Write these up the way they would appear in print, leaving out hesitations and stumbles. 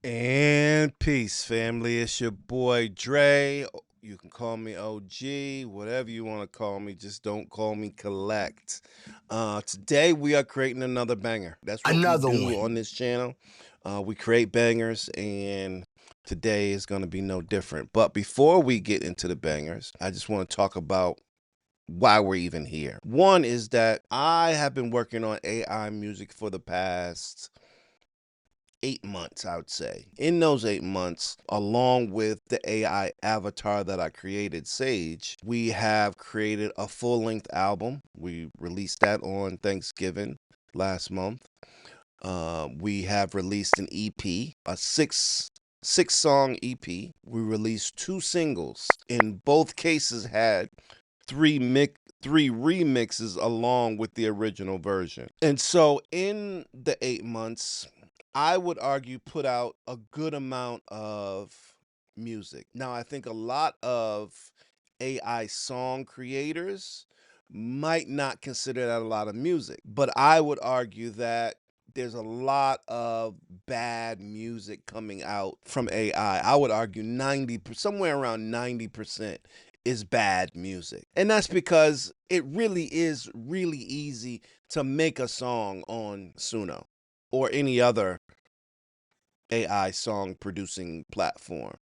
And peace, family. It's your boy Dre. You can call me OG, whatever you want to call me. Just don't call me Collect. Today we are creating another banger. That's what we Another do one. on this channel. We create bangers, and today is going to be no different. But before we get into the bangers, I just want to talk about why we're even here. One is that I have been working on AI music for the past 8 months, I would say. In those 8 months, along with the AI avatar that I created, Sage, we have created a full length album. We released that on Thanksgiving last month. We have released an EP, a six song EP. We released two singles. In both cases, had three remixes along with the original version. And so in the 8 months, I would argue put out a good amount of music. Now I think a lot of AI song creators might not consider that a lot of music, but I would argue that there's a lot of bad music coming out from AI. I would argue 90, somewhere around 90% is bad music. And that's because it really is really easy to make a song on Suno or any other AI song producing platform.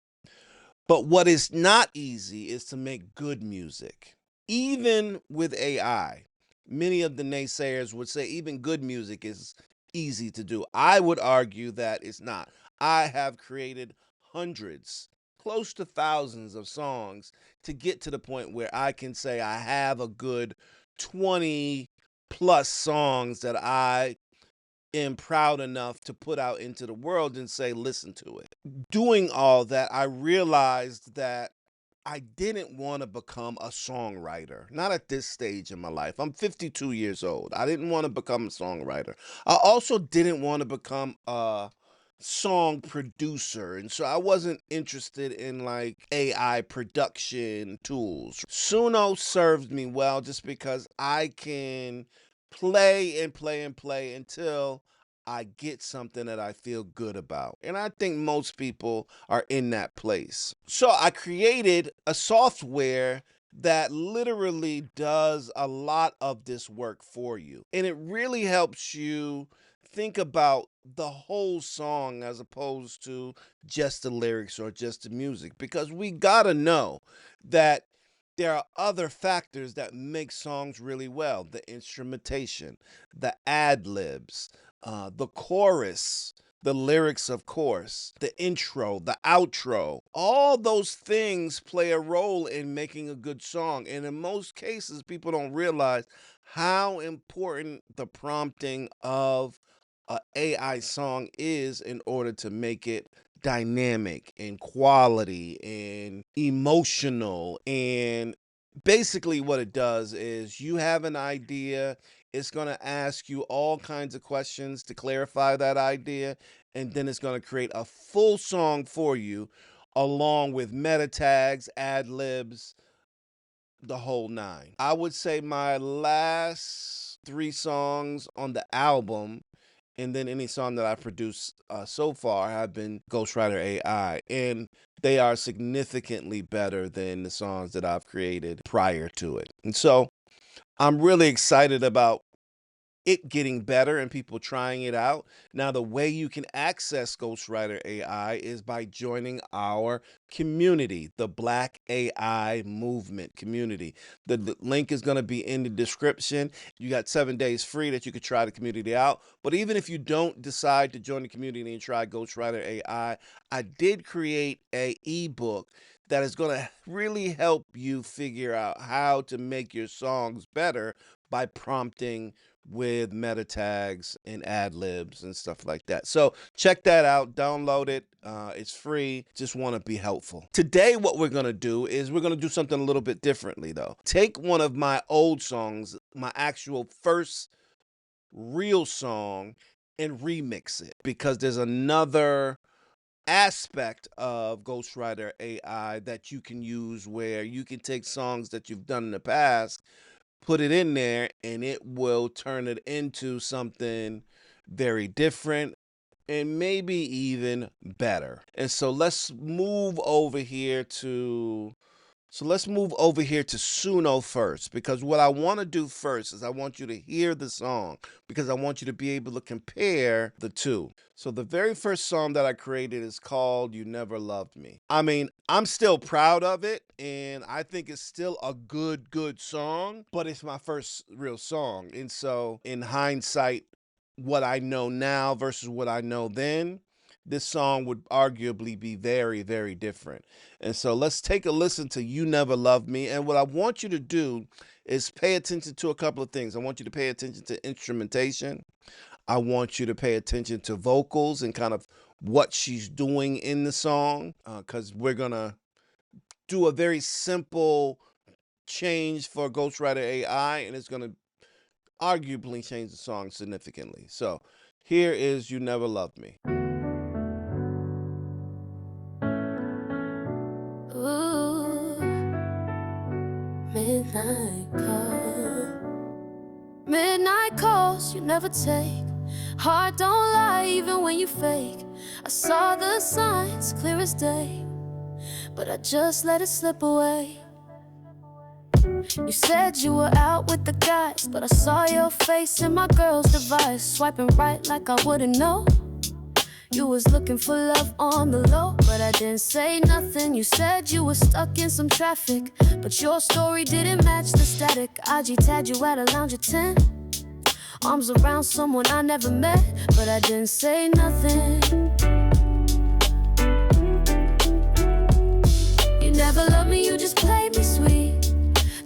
But what is not easy is to make good music. Even with AI, many of the naysayers would say even good music is easy to do. I would argue that it's not. I have created hundreds, close to thousands of songs to get to the point where I can say I have a good 20 plus songs that I am proud enough to put out into the world and say, listen to it. Doing all that, I realized that I didn't want to become a songwriter, not at this stage in my life. I'm 52 years old. I didn't want to become a songwriter. I also didn't want to become a song producer. And so I wasn't interested in like AI production tools. Suno served me well just because I can play and play and play until I get something that I feel good about. And I think most people are in that place. So I created a software that literally does a lot of this work for you. And it really helps you think about the whole song as opposed to just the lyrics or just the music, because we gotta know that there are other factors that make songs really well: the instrumentation, the ad libs, the chorus, the lyrics, of course, the intro, the outro. All those things play a role in making a good song. And in most cases, people don't realize how important the prompting of a AI song is in order to make it dynamic and quality and emotional. And basically what it does is you have an idea, it's going to ask you all kinds of questions to clarify that idea, and then it's going to create a full song for you along with meta tags, ad libs, the whole nine. I would say my last three songs on the album, and then any song that I produced so far, have been Ghostwriter AI, and they are significantly better than the songs that I've created prior to it. And so I'm really excited about it getting better and people trying it out. Now, the way you can access Ghostwriter AI is by joining our community, the Black AI movement community. The link is going to be in the description. You got 7 days free that you could try the community out. But even if you don't decide to join the community and try Ghostwriter AI, I did create a ebook that is going to really help you figure out how to make your songs better by prompting with meta tags and ad libs and stuff like that. So check that out, download it. It's free. Just want to be helpful. Today, what we're going to do is we're going to do something a little bit differently, though. Take one of my old songs, my actual first real song, and remix it, because there's another aspect of Ghostwriter AI that you can use where you can take songs that you've done in the past, put it in there, and it will turn it into something very different, and maybe even better. And so let's move over here to Suno first, because what I want to do first is I want you to hear the song, because I want you to be able to compare the two. So the very first song that I created is called You Never Loved Me. I mean, I'm still proud of it, and I think it's still a good song, but it's my first real song. And so in hindsight, what I know now versus what I know then, this song would arguably be very different. And so let's take a listen to You Never Loved Me. And what I want you to do is pay attention to a couple of things. I want you to pay attention to instrumentation. I want you to pay attention to vocals and kind of what she's doing in the song, because we're going to do a very simple change for Ghostwriter AI, and it's going to arguably change the song significantly. So here is You Never Loved Me. Ooh, midnight call. Midnight calls you never take. Heart don't lie even when you fake. I saw the signs clear as day, but I just let it slip away. You said you were out with the guys, but I saw your face in my girl's device, swiping right like I wouldn't know. You was looking for love on the low, but I didn't say nothing. You said you were stuck in some traffic, but your story didn't match the static. IG tagged you at a lounge at 10, arms around someone I never met, but I didn't say nothing. You never loved me, you just played me sweet.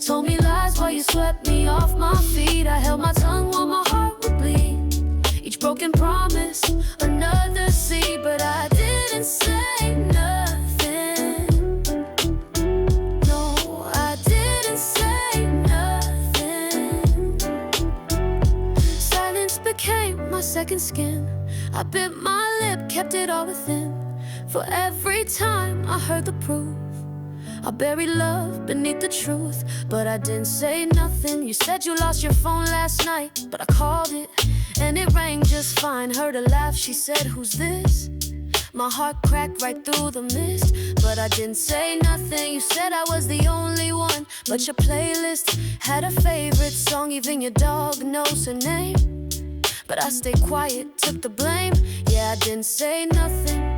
Told me lies while you swept me off my feet. I held my tongue while my heart would bleed. Each broken promise, another seed, but I didn't say nothing. No, I didn't say nothing. Silence became my second skin. I bit my lip, kept it all within. For every time I heard the proof, I buried love beneath the truth, but I didn't say nothing. You said you lost your phone last night, but I called it, and it rang just fine. Heard her laugh, she said, "Who's this?" My heart cracked right through the mist, but I didn't say nothing. You said I was the only one, but your playlist had a favorite song. Even your dog knows her name, but I stayed quiet, took the blame. Yeah, I didn't say nothing.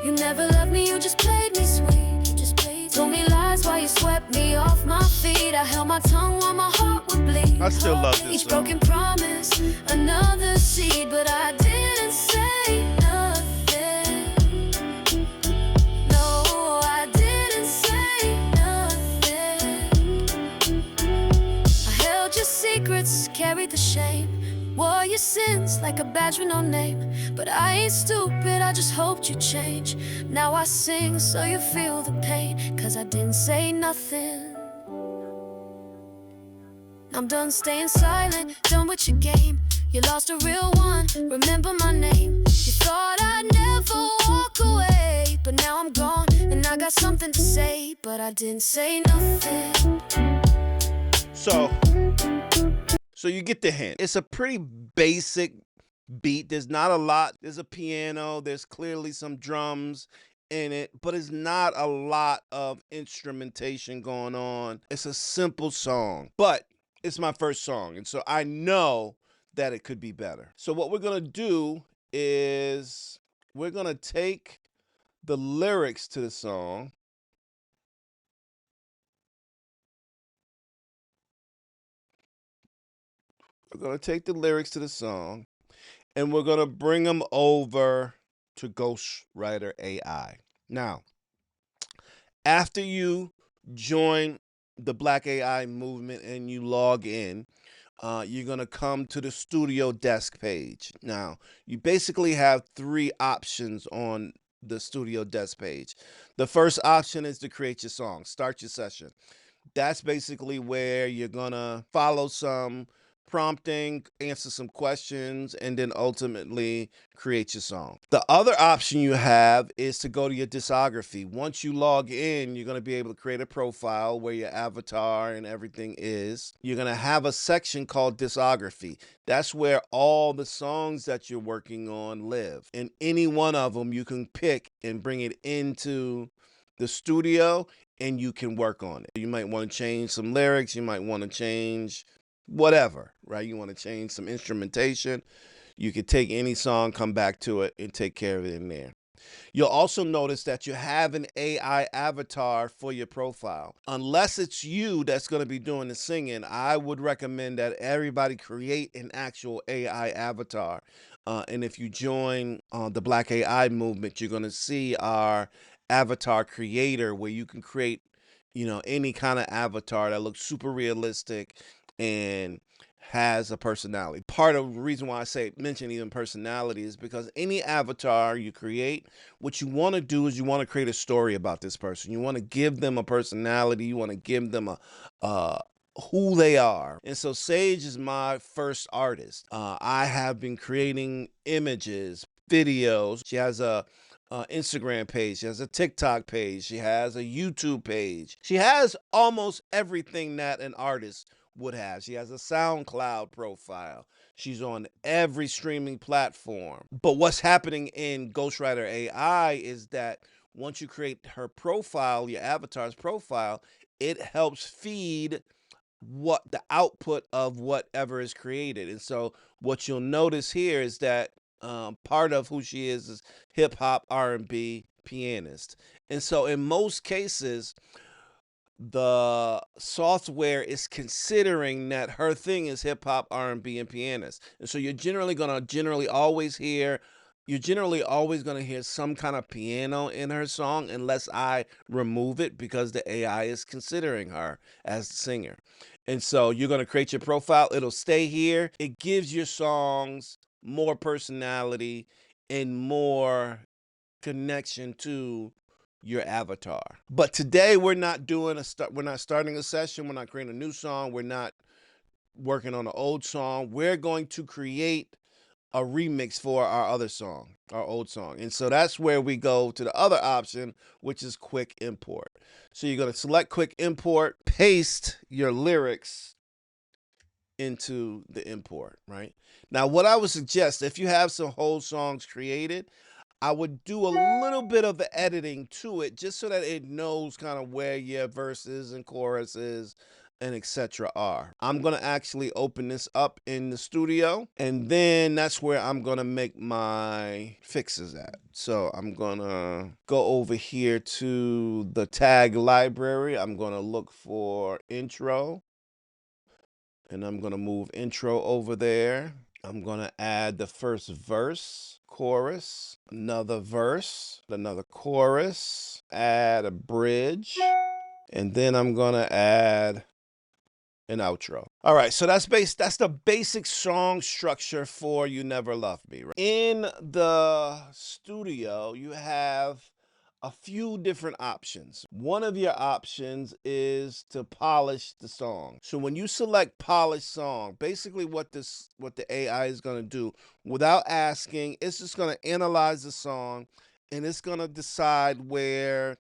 You never loved me, you just played me sweet. Told me lies while you swept me off my feet. I held my tongue while my heart would bleed. I still love this Each song. broken promise, another seed, but I didn't say nothing. No, I didn't say nothing. I held your secrets, carried the shame, wore your sins like a badge with no name. But I ain't stupid, I just hoped you'd change. Now I sing so you feel the pain, 'cause I didn't say nothing. I'm done staying silent, done with your game. You lost a real one, remember my name. You thought I'd never walk away, but now I'm gone, and I got something to say, but I didn't say nothing. So you get the hint. It's a pretty basic beat. There's not a lot. There's a piano. There's clearly some drums in it, but it's not a lot of instrumentation going on. It's a simple song, but it's my first song, and so I know that it could be better. So what we're gonna do is we're gonna take the lyrics to the song. We're gonna take the lyrics to the song, and we're gonna bring them over to Ghostwriter AI. Now, after you join the Black AI movement and you log in, you're gonna come to the studio desk page. Now, you basically have three options on the studio desk page. The first option is to create your song, start your session. That's basically where you're gonna follow some prompting, answer some questions, and then ultimately create your song. The other option you have is to go to your discography. Once you log in, you're going to be able to create a profile where your avatar and everything is. You're going to have a section called discography. That's where all the songs that you're working on live. And any one of them you can pick and bring it into the studio and you can work on it. You might want to change some lyrics, you might want to change whatever, right? You want to change some instrumentation. You could take any song, come back to it, and take care of it in there. You'll also notice that you have an AI avatar for your profile. Unless it's you that's going to be doing the singing, I would recommend that everybody create an actual AI avatar. And if you join the Black AI movement, you're going to see our avatar creator where you can create, any kind of avatar that looks super realistic and has a personality. Part of the reason why I mention even personality is because any avatar you create, what you want to do is you want to create a story about this person. You want to give them a personality. You want to give them a who they are. And so Sage is my first artist. I have been creating images, videos. She has a Instagram page. She has a TikTok page. She has a YouTube page. She has almost everything that an artist would have. She has a SoundCloud profile. She's on every streaming platform. But what's happening in Ghostwriter AI is that once you create her profile, your avatar's profile, it helps feed what the output of whatever is created. And so what you'll notice here is that part of who she is hip hop, R&B pianist. And so in most cases, the software is considering that her thing is hip hop, R&B, and pianist. And so you're generally always hear some kind of piano in her song unless I remove it because the AI is considering her as the singer. And so you're going to create your profile. It'll stay here. It gives your songs more personality and more connection to your avatar. But today we're not starting a session, we're not creating a new song, we're not working on an old song. We're going to create a remix for our old song. And so that's where we go to the other option, which is quick import. So you're going to select quick import, paste your lyrics into the import, right? Now, what I would suggest, if you have some whole songs created, I would do a little bit of the editing to it just so that it knows kind of where your verses and choruses and etc. are. I'm going to actually open this up in the studio, and then that's where I'm going to make my fixes at. So I'm going to go over here to the tag library. I'm going to look for intro, and I'm going to move intro over there. I'm going to add the first verse, chorus, another verse, another chorus, add a bridge, and then I'm going to add an outro. All right, so that's the basic song structure for You Never Loved Me. Right? In the studio, you have a few different options. One of your options is to polish the song. So when you select polish song, basically what the AI is going to do without asking, it's just going to analyze the song and it's going to decide where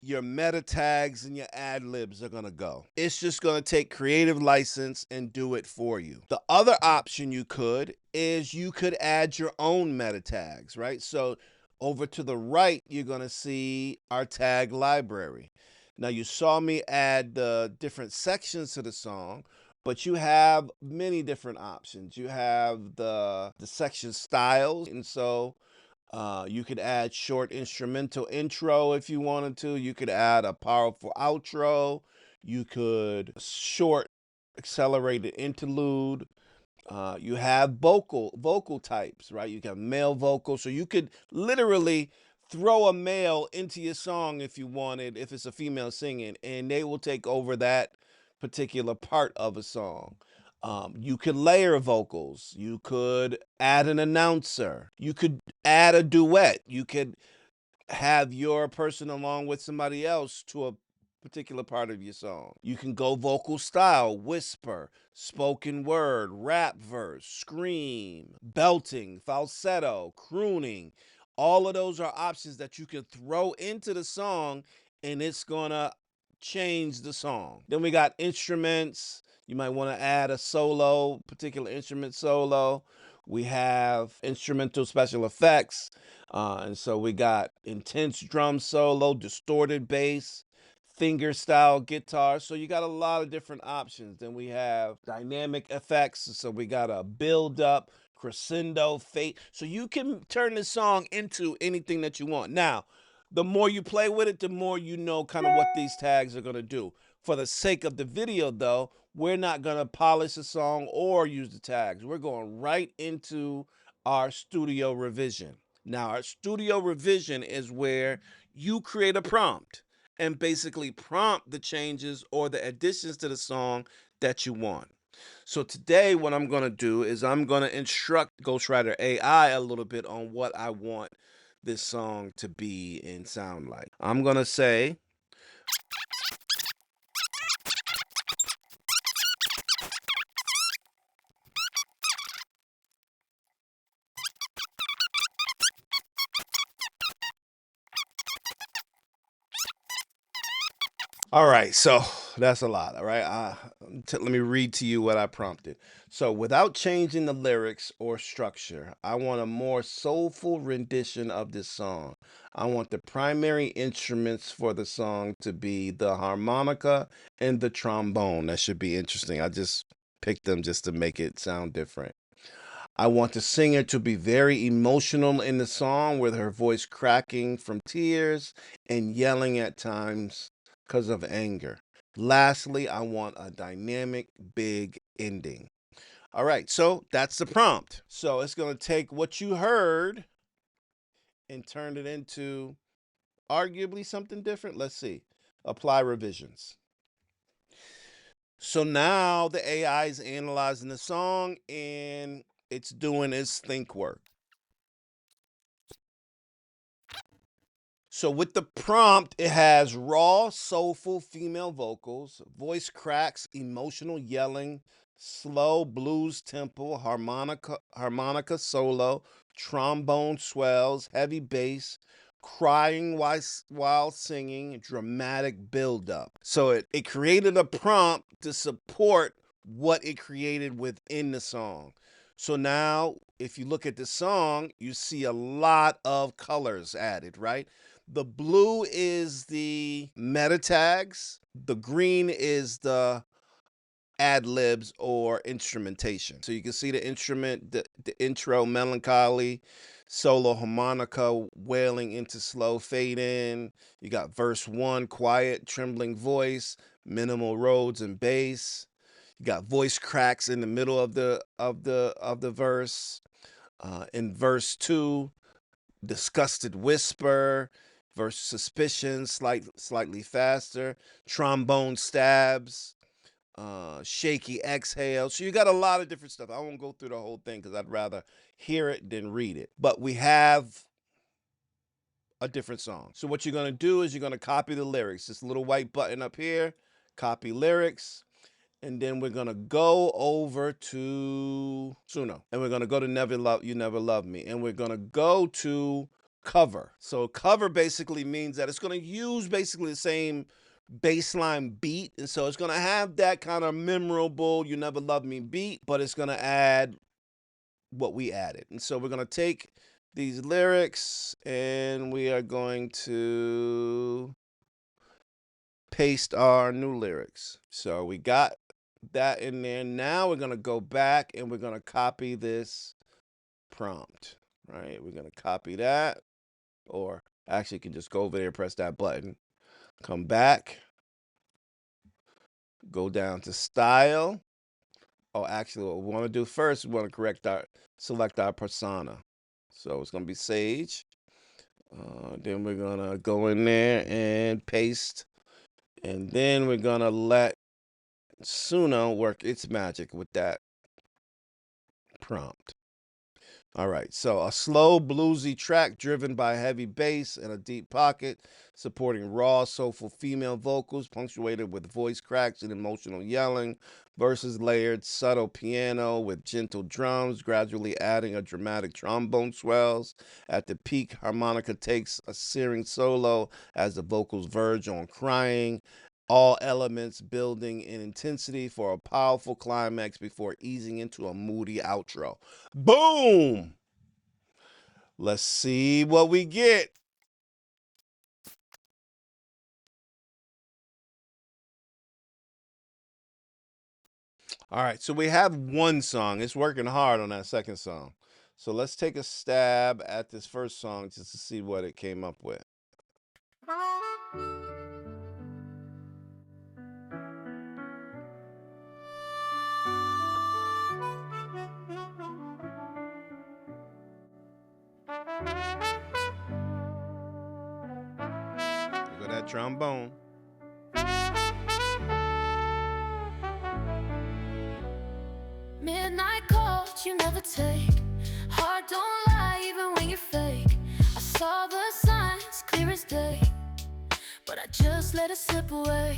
your meta tags and your ad libs are going to go. It's just going to take creative license and do it for you. The other option you could add your own meta tags, right? So over to the right, you're going to see our tag library. Now you saw me add the different sections to the song, but you have many different options. You have the section styles, and so you could add short instrumental intro if you wanted to. You could add a powerful outro. You could short accelerated interlude. You have vocal types, right? You got male vocal, so you could literally throw a male into your song if you wanted, if it's a female singing, and they will take over that particular part of a song. You could layer vocals. You could add an announcer. You could add a duet. You could have your person along with somebody else to a particular part of your song. You can go vocal style, whisper, spoken word, rap verse, scream, belting, falsetto, crooning. All of those are options that you can throw into the song, and it's gonna change the song. Then we got instruments. You might want to add a solo, particular instrument solo. We have instrumental special effects. And so we got intense drum solo, distorted bass, finger style guitar. So you got a lot of different options. Then we have dynamic effects. So we got a build up, crescendo, fade. So you can turn this song into anything that you want. Now, the more you play with it, the more you know kind of what these tags are going to do. For the sake of the video, though, we're not going to polish the song or use the tags. We're going right into our studio revision. Now, our studio revision is where you create a prompt and basically prompt the changes or the additions to the song that you want. So today, what I'm going to do is I'm going to instruct Ghostwriter AI a little bit on what I want this song to be and sound like. I'm going to say, all right, so that's a lot. All right, let me read to you what I prompted. So, without changing the lyrics or structure, I want a more soulful rendition of this song. I want the primary instruments for the song to be the harmonica and the trombone. That should be interesting. I just picked them just to make it sound different. I want the singer to be very emotional in the song with her voice cracking from tears and yelling at times because of anger. Lastly, I want a dynamic, big ending. All right, so that's the prompt. So it's going to take what you heard and turn it into arguably something different. Let's see. Apply revisions. So now the AI is analyzing the song and it's doing its think work. So with the prompt, it has raw, soulful female vocals, voice cracks, emotional yelling, slow blues tempo, harmonica solo, trombone swells, heavy bass, crying while singing, dramatic build-up. So it created a prompt to support what it created within the song. So now, if you look at the song, you see a lot of colors added, right? The blue is the meta tags. The green is the ad libs or instrumentation. So you can see the instrument, the intro, melancholy, solo harmonica, wailing into slow fade in. You got verse 1, quiet, trembling voice, minimal Rhodes and bass. You got voice cracks in the middle of the verse. In verse 2, disgusted whisper, versus suspicion, slightly faster, trombone stabs, shaky exhale. So you got a lot of different stuff. I won't go through the whole thing because I'd rather hear it than read it. But we have a different song. So what you're gonna do is you're gonna copy the lyrics. This little white button up here, copy lyrics. And then we're gonna go over to Suno, and we're gonna go to Never Love You Never Love Me, and we're gonna go to cover. So cover basically means that it's gonna use basically the same baseline beat, and so it's gonna have that kind of memorable "You Never Love Me" beat, but it's gonna add what we added. And so we're gonna take these lyrics and we are going to paste our new lyrics. So we got that in there. Now we're gonna go back and we're gonna copy this prompt, right? We're gonna copy that, or actually you can just go over there, press that button, come back, go down to style. Oh, actually what we wanna do first, we wanna select our persona. So it's gonna be Sage. Then we're gonna go in there and paste, and then we're gonna let Suno work its magic with that prompt. All right, so a slow bluesy track driven by heavy bass and a deep pocket, supporting raw, soulful female vocals, punctuated with voice cracks and emotional yelling, versus layered, subtle piano with gentle drums, gradually adding a dramatic trombone swells. At the peak, harmonica takes a searing solo as the vocals verge on crying. All elements building in intensity for a powerful climax before easing into a moody outro. Boom! Let's see what we get. All right, so we have one song. It's working hard on that second song. So let's take a stab at this first song just to see what it came up with. There go that trombone. Midnight calls you never take. Heart don't lie even when you're fake. I saw the signs clear as day, but I just let it slip away.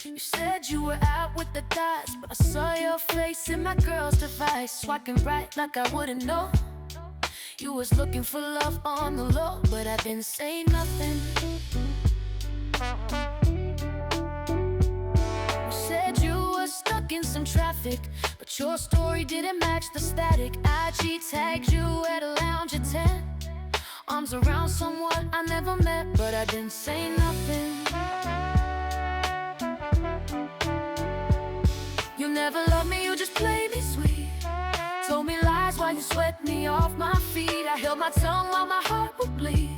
You said you were out with the guys, but I saw your face in my girl's device, swiping right like I wouldn't know. You was looking for love on the low, but I didn't say nothing. You said you were stuck in some traffic, but your story didn't match the static. IG tagged you at a lounge at 10, arms around someone I never met, but I didn't say nothing. You never loved me, you just played me sweet. Told me lies while you sweat me off my feet. I held my tongue while my heart would bleed.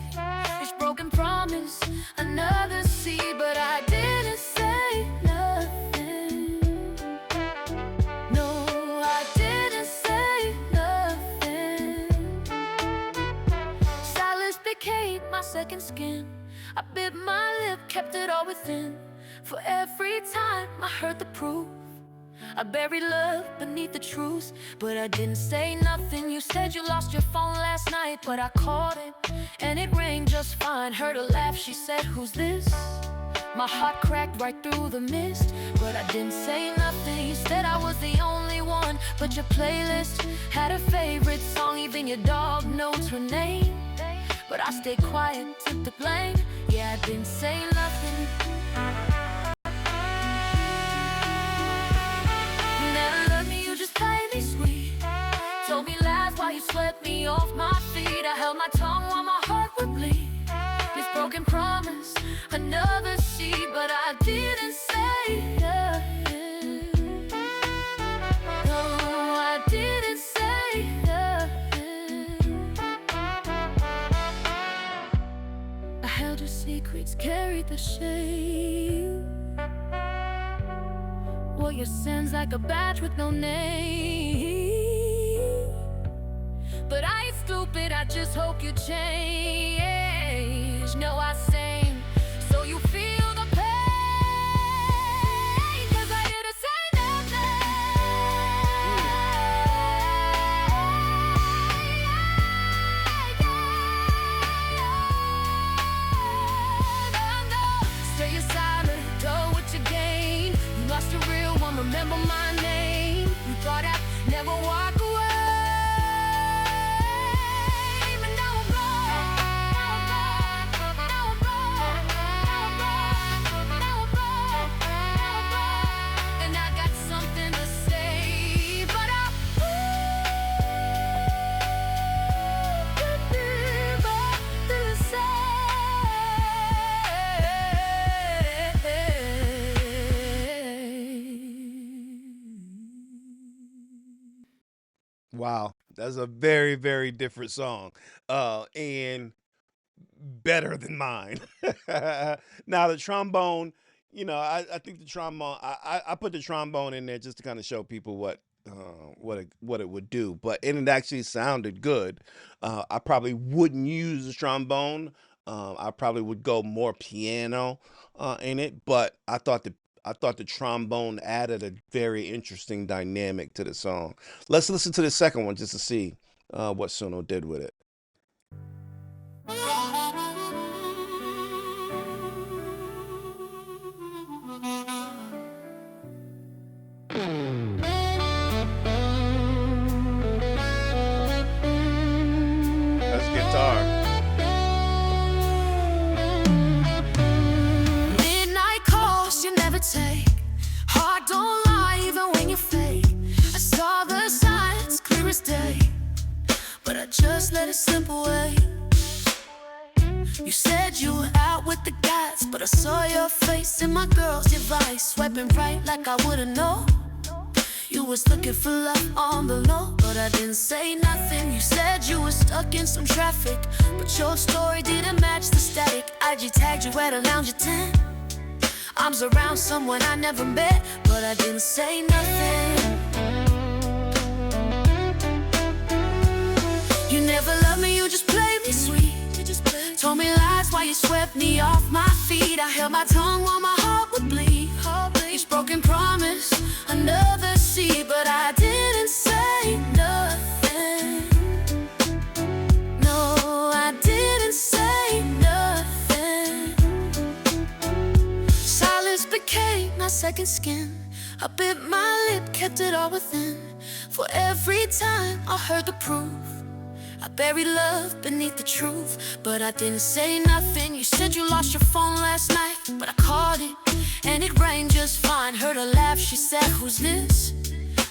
Each broken promise, another seed, but I didn't say nothing. No, I didn't say nothing. Silence became my second skin. I bit my lip, kept it all within. For every time I heard the proof, I buried love beneath the truth, but I didn't say nothing. You said you lost your phone last night, but I called it, and it rang just fine. Heard her laugh, she said, "Who's this?" My heart cracked right through the mist, but I didn't say nothing. You said I was the only one, but your playlist had a favorite song. Even your dog knows her name, but I stayed quiet, took the blame. Yeah, I didn't say nothing. Play me sweet. Told me lies while you swept me off my feet. I held my tongue while my heart would bleed. This broken promise, another seed, but I didn't say nothing. No, I didn't say nothing. I held your secrets, carried the shame. Wore your sins like a badge with no name. But I ain't stupid, I just hope you change. No, I sing, so you feel the pain. 'Cause I didn't say nothing. Stay silent, go with your game. You lost your real one, remember my name. You thought I'd never walk away, but now I'm wrong. Now I'm wrong. Now I'm wrong. And I got something to say, but I didn't say. Wow, that's a very, very different song, and better than mine. Now the trombone, I think the trombone. I put the trombone in there just to kind of show people what it would do, but it actually sounded good. I probably wouldn't use the trombone. I probably would go more piano in it, but I thought the trombone added a very interesting dynamic to the song. Let's listen to the second one just to see what Suno did with it. That's guitar. Midnight calls you never take. Heart don't lie even when you fake. I saw the signs clear as day, but I just let it slip away. You said you were out with the guys, but I saw your face in my girl's device, swiping right like I would've known. You was looking for love on the low, but I didn't say nothing. You said you were stuck in some traffic, but your story didn't match the static. IG tagged you at a lounge at 10. Arms around someone I never met, but I didn't say nothing. You never loved me, you just played me sweet. Told me lies while you swept me off my feet. I held my tongue while my heart would bleed. Each broken promise, another sea, but I didn't say nothing. No, I didn't say nothing. Silence became my second skin. I bit my lip, kept it all within. For every time I heard the proof, I buried love beneath the truth, but I didn't say nothing. You said you lost your phone last night, but I called it, and it rang just fine. Heard her laugh, she said, "Who's this?"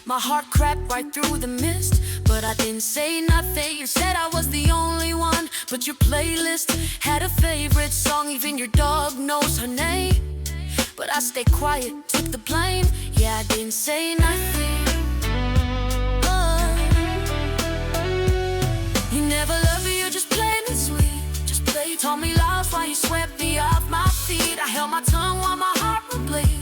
My heart cracked right through the mist, but I didn't say nothing. You said I was the only one, but your playlist had a favorite song. Even your dog knows her name, but I stayed quiet, took the blame. Yeah, I didn't say nothing. You never loved me, you just played me sweet. Just played, told me lies while you swept me off my feet. I held my tongue while my heart would bleed.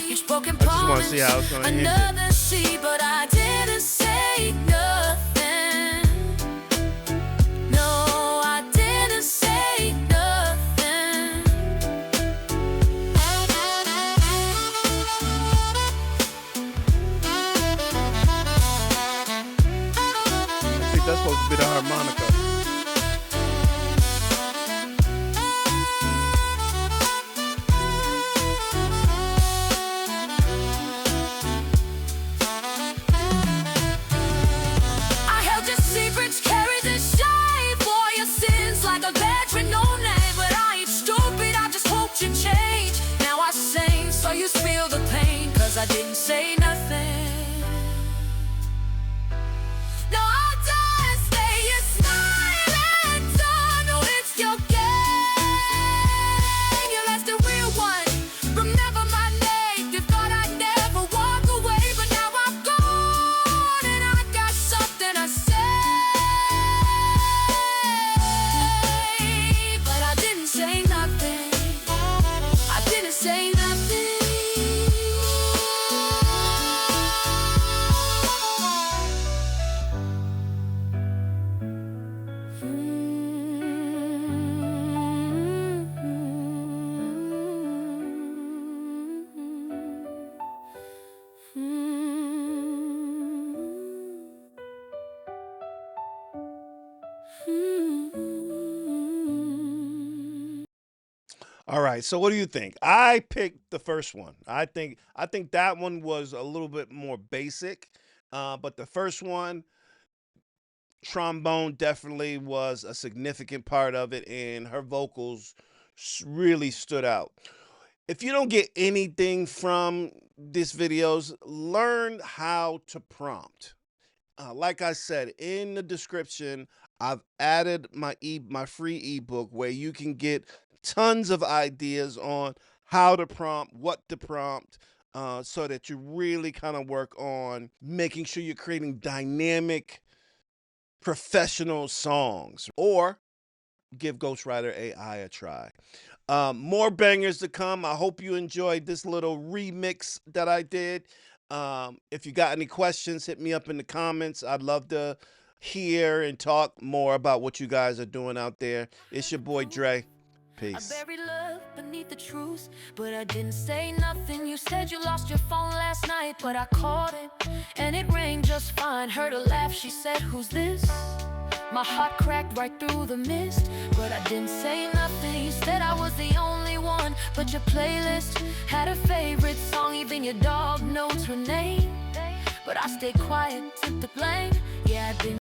Each broken I just want to promise, see how it's going to end it. another sea, but I didn't say nothing. No, I didn't say nothing. I think that's supposed to be the harmonica. I held your secrets, carried the shame for your sins like a badge with no name. But I ain't stupid, I just hoped you'd change. Now I sing so you feel the pain, 'cause I didn't say nothing. No, I don't stay, you smile and tunnel, it's your game. You left the real one, remember my name. You thought I'd never walk away, but now I'm gone, and I got something to say. But I didn't say nothing. I didn't say nothing. All right, so what do you think? I picked the first one. I think that one was a little bit more basic, but the first one, trombone definitely was a significant part of it, and her vocals really stood out. If you don't get anything from these videos, learn how to prompt. Like I said in the description, I've added my free ebook where you can get tons of ideas on how to prompt, what to prompt, so that you really kind of work on making sure you're creating dynamic, professional songs, or give Ghostwriter AI a try. More bangers to come. I hope you enjoyed this little remix that I did. If you got any questions, hit me up in the comments. I'd love to hear and talk more about what you guys are doing out there. It's your boy Dre. I Peace. buried love beneath the truth, but I didn't say nothing. You said you lost your phone last night, but I caught it, and it rang just fine. Heard her laugh, she said, "Who's this?" My heart cracked right through the mist, but I didn't say nothing. You said I was the only one, but your playlist had a favorite song. Even your dog knows her name, but I stayed quiet, took the blame. Yeah, I've been